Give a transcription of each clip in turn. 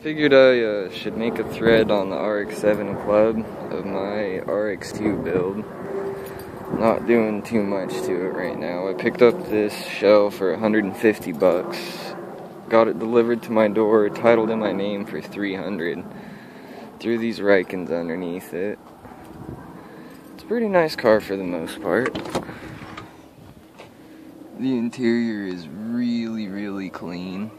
Figured I should make a thread on the RX-7 club of my RX-2 build. Not doing too much to it right now. I picked up this shell for 150 bucks. Got it delivered to my door, titled in my name for 300. Threw these Rikens underneath it. It's a pretty nice car for the most part. The interior is really clean.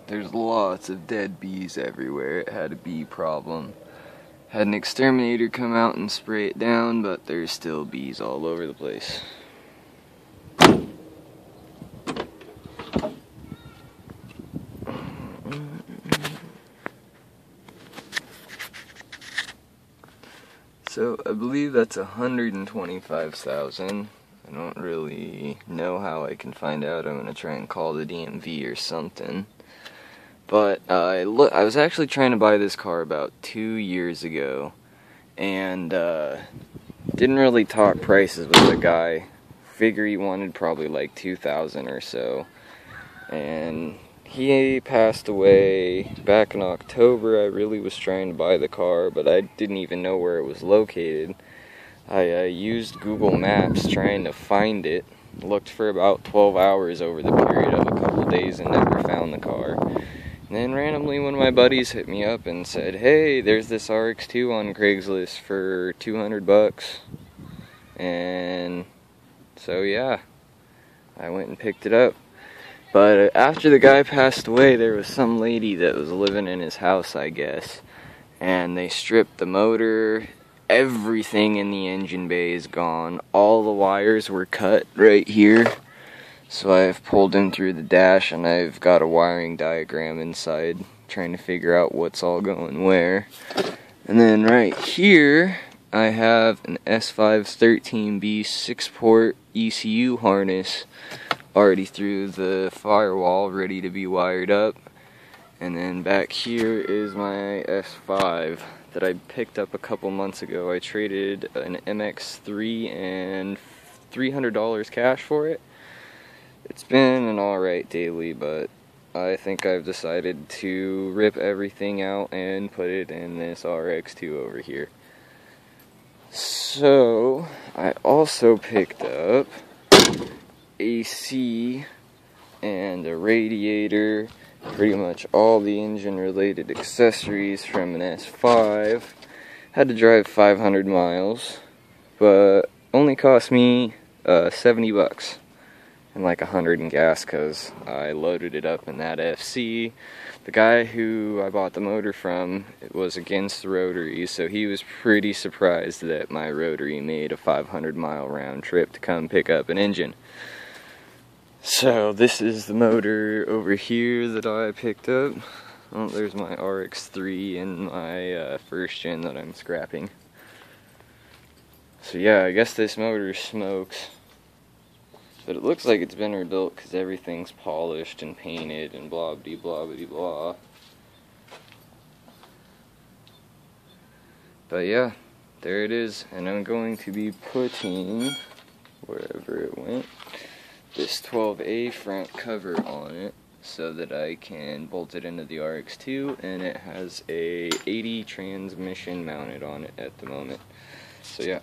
There's lots of dead bees everywhere. It had a bee problem. Had an exterminator come out and spray it down, but there's still bees all over the place. So I believe that's 125,000. I don't really know how I can find out. I'm gonna try and call the DMV or something. But I was actually trying to buy this car about 2 years ago, and didn't really talk prices with the guy. Figure he wanted probably like 2,000 or so, and he passed away back in October. I really was trying to buy the car, but I didn't even know where it was located. I used Google Maps trying to find it. Looked for about 12 hours over the period of a couple days and never found the car. And then randomly one of my buddies hit me up and said, "Hey, there's this RX-2 on Craigslist for 200 bucks. And so yeah, I went and picked it up. But after the guy passed away, there was some lady that was living in his house, I guess. And they stripped the motor. Everything in the engine bay is gone. All the wires were cut right here. So I've pulled in through the dash and I've got a wiring diagram inside, trying to figure out what's all going where. And then right here, I have an S5 13B 6-port ECU harness already through the firewall, ready to be wired up. And then back here is my S5 that I picked up a couple months ago. I traded an MX-3 and $300 cash for it. It's been an alright daily, but I think I've decided to rip everything out and put it in this RX-2 over here. So, I also picked up AC and a radiator, pretty much all the engine related accessories from an S5. Had to drive 500 miles, but only cost me 70 bucks and like 100 in gas because I loaded it up in that FC. The guy who I bought the motor from, it was against the rotary, so he was pretty surprised that my rotary made a 500-mile round trip to come pick up an engine. So this is the motor over here that I picked up. Oh, there's my RX-3 and my first gen that I'm scrapping. So yeah, I guess this motor smokes. But it looks like it's been rebuilt because everything's polished and painted and blah blah blah blah blah. But yeah, there it is, and I'm going to be putting, wherever it went, this 12A front cover on it so that I can bolt it into the RX-2, and it has a 80 transmission mounted on it at the moment. So yeah.